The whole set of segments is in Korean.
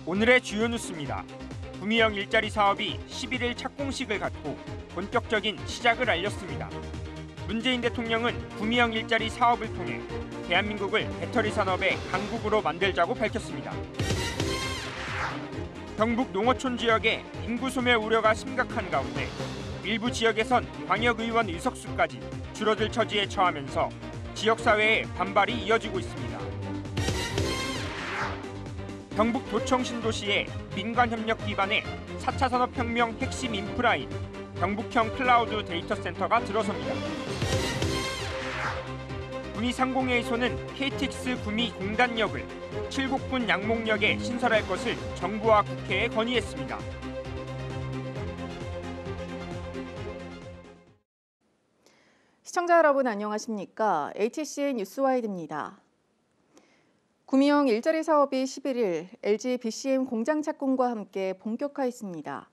오늘의 주요 뉴스입니다. 구미형 일자리 사업이 11일 착공식을 갖고 본격적인 시작을 알렸습니다. 문재인 대통령은 구미형 일자리 사업을 통해 대한민국을 배터리 산업의 강국으로 만들자고 밝혔습니다. 경북 농어촌 지역의 인구 소멸 우려가 심각한 가운데 일부 지역에선 광역의원 의석수까지 줄어들 처지에 처하면서 지역사회의 반발이 이어지고 있습니다. 경북 도청 신도시에 민간협력 기반의 4차 산업혁명 핵심 인프라인 경북형 클라우드 데이터 센터가 들어섭니다. 구미 상공회의소는 KTX 구미 공단역을 칠곡군 양목역에 신설할 것을 정부와 국회에 건의했습니다. 시청자 여러분 안녕하십니까? HCN 뉴스와이드입니다. 구미형 일자리 사업이 11일 LG BCM 공장 착공과 함께 본격화했습니다.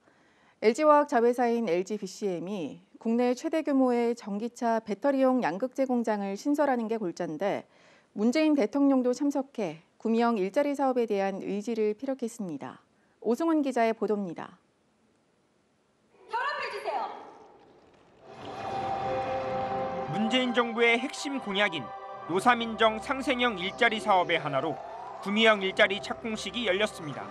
LG화학 자회사인 LG BCM이 국내 최대 규모의 전기차 배터리용 양극재 공장을 신설하는 게 골자인데 문재인 대통령도 참석해 구미형 일자리 사업에 대한 의지를 피력했습니다. 오승훈 기자의 보도입니다. 문재인 정부의 핵심 공약인 노사민정 상생형 일자리 사업의 하나로 구미형 일자리 착공식이 열렸습니다.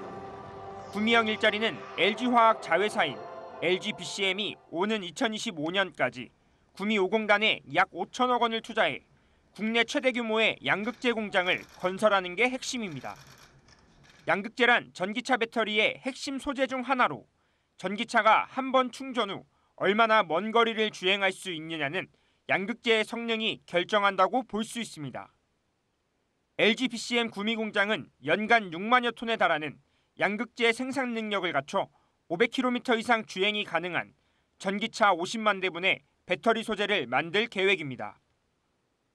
구미형 일자리는 LG화학 자회사인 LG BCM이 오는 2025년까지 구미 5공단에 약 5천억 원을 투자해 국내 최대 규모의 양극재 공장을 건설하는 게 핵심입니다. 양극재란 전기차 배터리의 핵심 소재 중 하나로 전기차가 한 번 충전 후 얼마나 먼 거리를 주행할 수 있느냐는 양극재의 성능이 결정한다고 볼 수 있습니다. LG BCM 구미 공장은 연간 6만여 톤에 달하는 양극재 생산 능력을 갖춰 500km 이상 주행이 가능한 전기차 50만 대분의 배터리 소재를 만들 계획입니다.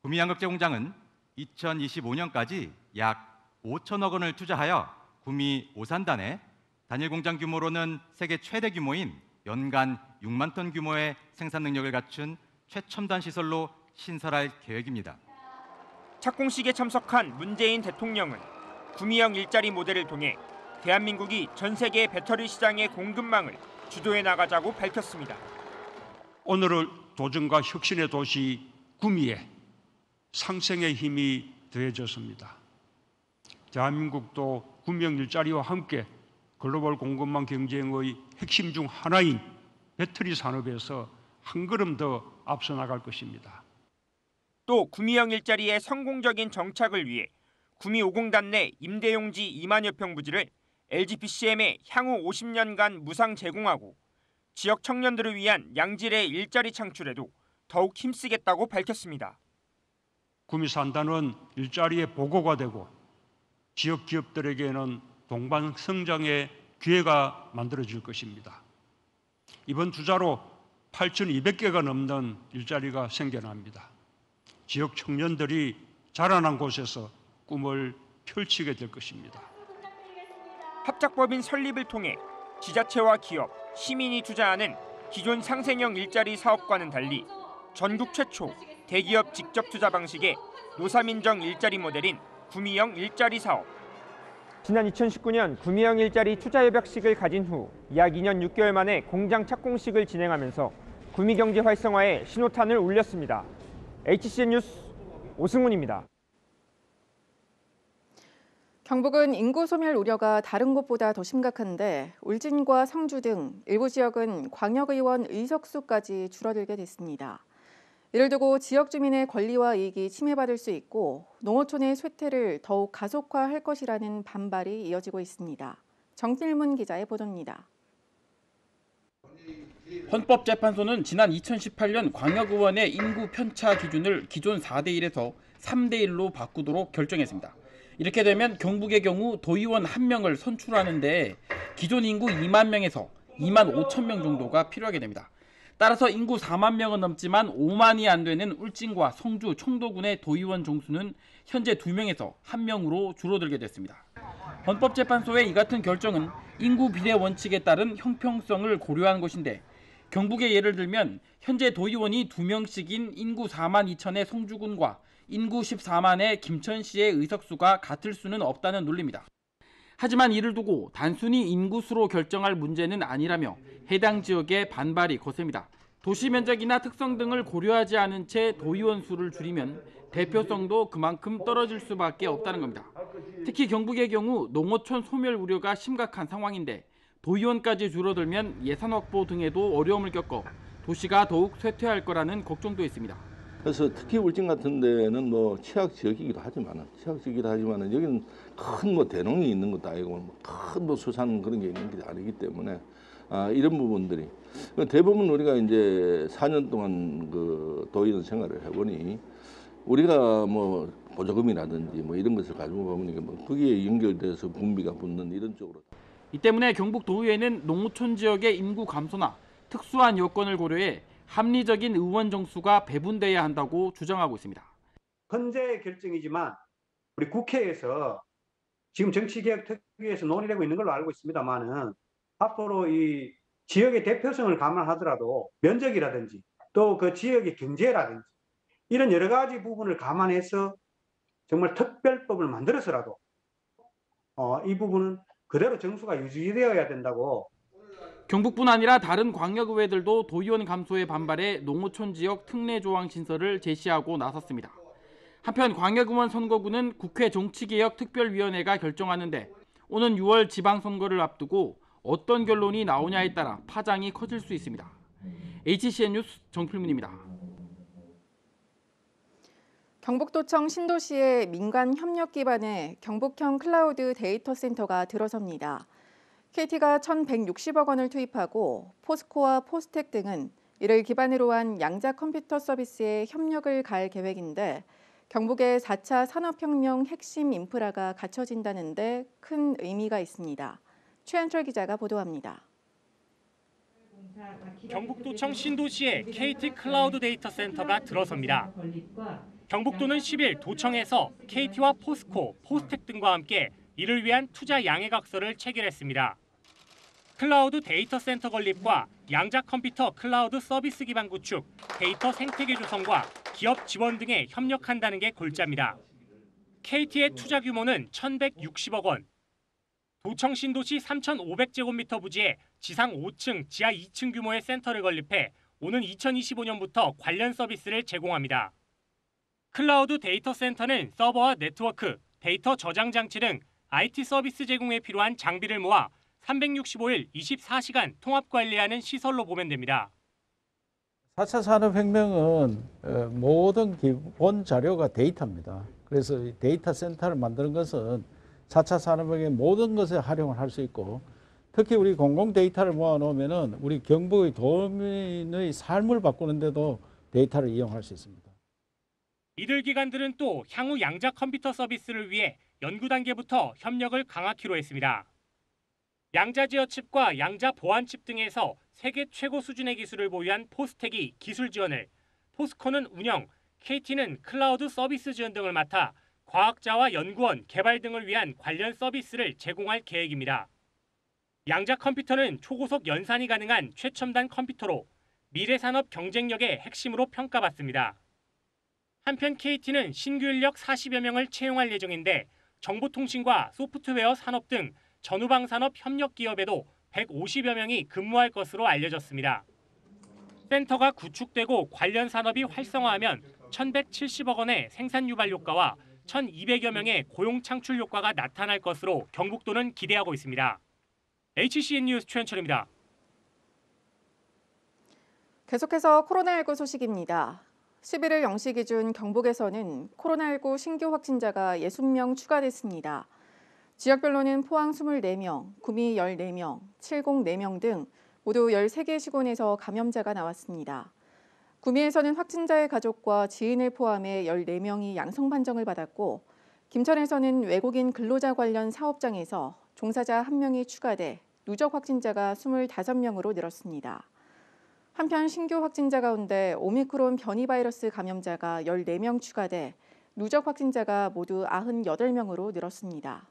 구미 양극재 공장은 2025년까지 약 5천억 원을 투자하여 구미 오산단에 단일 공장 규모로는 세계 최대 규모인 연간 6만 톤 규모의 생산 능력을 갖춘 최첨단 시설로 신설할 계획입니다. 착공식에 참석한 문재인 대통령은 구미형 일자리 모델을 통해 대한민국이 전 세계 배터리 시장의 공급망을 주도해 나가자고 밝혔습니다. 오늘의 도전과 혁신의 도시 구미에 상생의 힘이 더해졌습니다. 대한민국도 구미형 일자리와 함께 글로벌 공급망 경쟁의 핵심 중 하나인 배터리 산업에서 한 걸음 더 앞서 나갈 것입니다. 또 구미형 일자리의 성공적인 정착을 위해 구미 5공단 내 임대용지 2만여 평 부지를 LG BCM에 향후 50년간 무상 제공하고 지역 청년들을 위한 양질의 일자리 창출에도 더욱 힘쓰겠다고 밝혔습니다. 구미 산단은 일자리의 보고가 되고 지역 기업들에게는 동반 성장의 기회가 만들어질 것입니다. 이번 투자로 8,200개가 넘는 일자리가 생겨납니다. 지역 청년들이 자라난 곳에서 꿈을 펼치게 될 것입니다. 합작법인 설립을 통해 지자체와 기업, 시민이 투자하는 기존 상생형 일자리 사업과는 달리 전국 최초 대기업 직접 투자 방식의 노사민정 일자리 모델인 구미형 일자리 사업. 지난 2019년 구미형 일자리 투자 협약식을 가진 후 약 2년 6개월 만에 공장 착공식을 진행하면서 구미 경제 활성화에 신호탄을 울렸습니다. HCN 뉴스 오승훈입니다. 경북은 인구 소멸 우려가 다른 곳보다 더 심각한데 울진과 성주 등 일부 지역은 광역의원 의석수까지 줄어들게 됐습니다. 이를 두고 지역 주민의 권리와 이익이 침해받을 수 있고 농어촌의 쇠퇴를 더욱 가속화할 것이라는 반발이 이어지고 있습니다. 정필문 기자의 보도입니다. 헌법재판소는 지난 2018년 광역의원의 인구 편차 기준을 기존 4대1에서 3대1로 바꾸도록 결정했습니다. 이렇게 되면 경북의 경우 도의원 1명을 선출하는데 기존 인구 2만 명에서 2만 5천 명 정도가 필요하게 됩니다. 따라서 인구 4만 명은 넘지만 5만이 안 되는 울진과 성주, 청도군의 도의원 정수는 현재 2명에서 1명으로 줄어들게 됐습니다. 헌법재판소의 이 같은 결정은 인구 비례 원칙에 따른 형평성을 고려한 것인데 경북의 예를 들면 현재 도의원이 2명씩인 인구 4만 2천의 성주군과 인구 14만의 김천시의 의석수가 같을 수는 없다는 논리입니다. 하지만 이를 두고 단순히 인구수로 결정할 문제는 아니라며 해당 지역의 반발이 거셉니다. 도시 면적이나 특성 등을 고려하지 않은 채 도의원 수를 줄이면 대표성도 그만큼 떨어질 수밖에 없다는 겁니다. 특히 경북의 경우 농어촌 소멸 우려가 심각한 상황인데 도의원까지 줄어들면 예산 확보 등에도 어려움을 겪어 도시가 더욱 쇠퇴할 거라는 걱정도 있습니다. 그래서 특히 울진 같은 데는 뭐 취약 지역이기도 하지만은 여기는 큰 대농이 있는 것도 아니고 큰 수산 그런 게 있는 게 아니기 때문에 이런 부분들이 대부분 우리가 이제 4년 동안 그 도의원 생활을 해보니 우리가 뭐 보조금이라든지 뭐 이런 것을 가지고 보면 뭐 거기에 연결돼서 분비가 붙는 이런 쪽으로. 이 때문에 경북 도의회는 농어촌 지역의 인구 감소나 특수한 여건을 고려해 합리적인 의원 정수가 배분돼야 한다고 주장하고 있습니다. 헌재의 결정이지만 우리 국회에서 지금 정치개혁특위에서 논의되고 있는 걸로 알고 있습니다만은 앞으로 이 지역의 대표성을 감안하더라도 면적이라든지 또 그 지역의 경제라든지 이런 여러 가지 부분을 감안해서 정말 특별법을 만들어서라도 이 부분은 그대로 정수가 유지되어야 된다고. 경북뿐 아니라 다른 광역의회들도 도의원 감소에 반발해 농어촌 지역 특례 조항 신설을 제시하고 나섰습니다. 한편 광역의원 선거구는 국회 정치개혁특별위원회가 결정하는데 오는 6월 지방선거를 앞두고 어떤 결론이 나오냐에 따라 파장이 커질 수 있습니다. HCN 뉴스 정필문입니다. 경북도청 신도시에 민간 협력 기반의 경북형 클라우드 데이터 센터가 들어섭니다. KT가 1,160억 원을 투입하고 포스코와 포스텍 등은 이를 기반으로 한 양자 컴퓨터 서비스에 협력을 가할 계획인데 경북의 4차 산업혁명 핵심 인프라가 갖춰진다는 데 큰 의미가 있습니다. 최현철 기자가 보도합니다. 경북도청 신도시에 KT 클라우드 데이터 센터가 들어섭니다. 경북도는 10일 도청에서 KT와 포스코, 포스텍 등과 함께 이를 위한 투자 양해각서를 체결했습니다. 클라우드 데이터 센터 건립과 양자 컴퓨터 클라우드 서비스 기반 구축, 데이터 생태계 조성과 기업 지원 등에 협력한다는 게 골자입니다. KT의 투자 규모는 1,160억 원. 도청 신도시 3,500제곱미터 부지에 지상 5층, 지하 2층 규모의 센터를 건립해 오는 2025년부터 관련 서비스를 제공합니다. 클라우드 데이터 센터는 서버와 네트워크, 데이터 저장 장치 등 IT 서비스 제공에 필요한 장비를 모아 365일 24시간 통합 관리하는 시설로 보면 됩니다. 4차 산업혁명은 모든 기본 자료가 데이터입니다. 그래서 데이터 센터를 만드는 것은 4차 산업혁명의 모든 것에 활용을 할 수 있고 특히 우리 공공 데이터를 모아놓으면 우리 경북의 도민의 삶을 바꾸는데도 데이터를 이용할 수 있습니다. 이들 기관들은 또 향후 양자 컴퓨터 서비스를 위해 연구 단계부터 협력을 강화키로 했습니다. 양자 제어 칩과 양자 보안 칩 등에서 세계 최고 수준의 기술을 보유한 포스텍이 기술 지원을, 포스코는 운영, KT는 클라우드 서비스 지원 등을 맡아 과학자와 연구원, 개발 등을 위한 관련 서비스를 제공할 계획입니다. 양자 컴퓨터는 초고속 연산이 가능한 최첨단 컴퓨터로 미래 산업 경쟁력의 핵심으로 평가받습니다. 한편 KT는 신규 인력 40여 명을 채용할 예정인데 정보통신과 소프트웨어 산업 등 전후방 산업 협력 기업에도 150여 명이 근무할 것으로 알려졌습니다. 센터가 구축되고 관련 산업이 활성화하면 1,170억 원의 생산 유발 효과와 1,200여 명의 고용 창출 효과가 나타날 것으로 경북도는 기대하고 있습니다. HCN 뉴스 최현철입니다. 계속해서 코로나19 소식입니다. 11일 0시 기준 경북에서는 코로나19 신규 확진자가 60명 추가됐습니다. 지역별로는 포항 24명, 구미 14명, 칠곡 4명 등 모두 13개 시군에서 감염자가 나왔습니다. 구미에서는 확진자의 가족과 지인을 포함해 14명이 양성 판정을 받았고 김천에서는 외국인 근로자 관련 사업장에서 종사자 1명이 추가돼 누적 확진자가 25명으로 늘었습니다. 한편 신규 확진자 가운데 오미크론 변이 바이러스 감염자가 14명 추가돼 누적 확진자가 모두 98명으로 늘었습니다.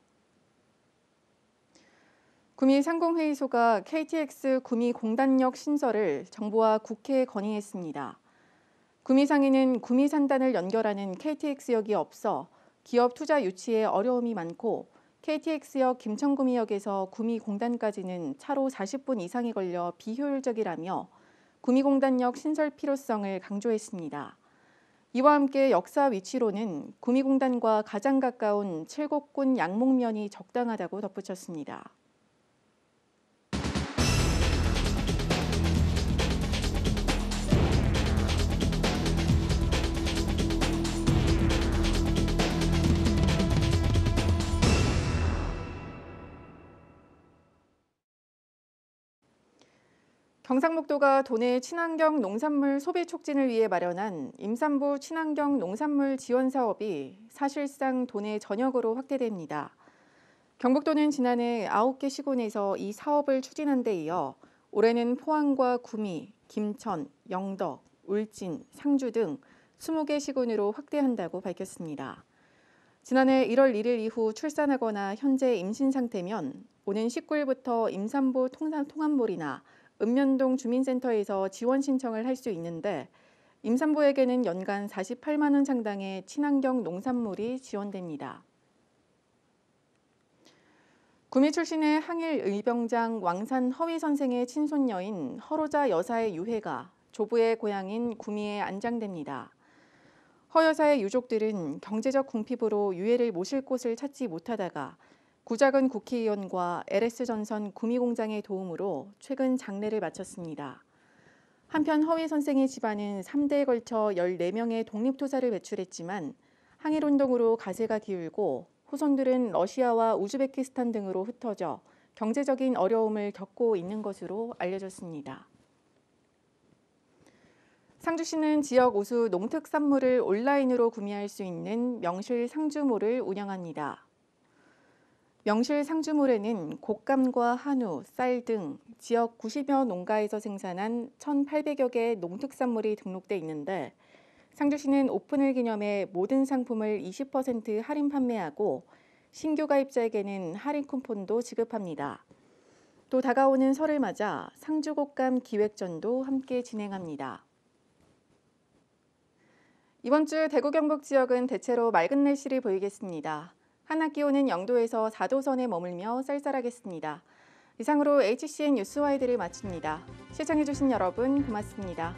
구미 상공회의소가 KTX 구미 공단역 신설을 정부와 국회에 건의했습니다. 구미상에는 구미 산단을 연결하는 KTX역이 없어 기업 투자 유치에 어려움이 많고 KTX역 김천구미역에서 구미공단까지는 차로 40분 이상이 걸려 비효율적이라며 구미공단역 신설 필요성을 강조했습니다. 이와 함께 역사 위치로는 구미공단과 가장 가까운 칠곡군 양목면이 적당하다고 덧붙였습니다. 경상북도가 도내 친환경 농산물 소비 촉진을 위해 마련한 임산부 친환경 농산물 지원 사업이 사실상 도내 전역으로 확대됩니다. 경북도는 지난해 9개 시군에서 이 사업을 추진한 데 이어 올해는 포항과 구미, 김천, 영덕, 울진, 상주 등 20개 시군으로 확대한다고 밝혔습니다. 지난해 1월 1일 이후 출산하거나 현재 임신 상태면 오는 19일부터 임산부 통합몰이나 읍면동 주민센터에서 지원 신청을 할 수 있는데 임산부에게는 연간 48만 원 상당의 친환경 농산물이 지원됩니다. 구미 출신의 항일 의병장 왕산 허위 선생의 친손녀인 허로자 여사의 유해가 조부의 고향인 구미에 안장됩니다. 허 여사의 유족들은 경제적 궁핍으로 유해를 모실 곳을 찾지 못하다가 구작은 국회의원과 LS전선 구미공장의 도움으로 최근 장례를 마쳤습니다. 한편 허위 선생의 집안은 3대에 걸쳐 14명의 독립투사를 배출했지만 항일운동으로 가세가 기울고 후손들은 러시아와 우즈베키스탄 등으로 흩어져 경제적인 어려움을 겪고 있는 것으로 알려졌습니다. 상주시는 지역 우수 농특산물을 온라인으로 구매할 수 있는 명실 상주몰을 운영합니다. 명실 상주몰에는 곶감과 한우, 쌀 등 지역 90여 농가에서 생산한 1,800여 개의 농특산물이 등록돼 있는데 상주시는 오픈을 기념해 모든 상품을 20% 할인 판매하고 신규 가입자에게는 할인 쿠폰도 지급합니다. 또 다가오는 설을 맞아 상주곶감 기획전도 함께 진행합니다. 이번 주 대구 경북 지역은 대체로 맑은 날씨를 보이겠습니다. 한낮 기온은 0도에서 4도선에 머물며 쌀쌀하겠습니다. 이상으로 HCN 뉴스와이드를 마칩니다. 시청해주신 여러분 고맙습니다.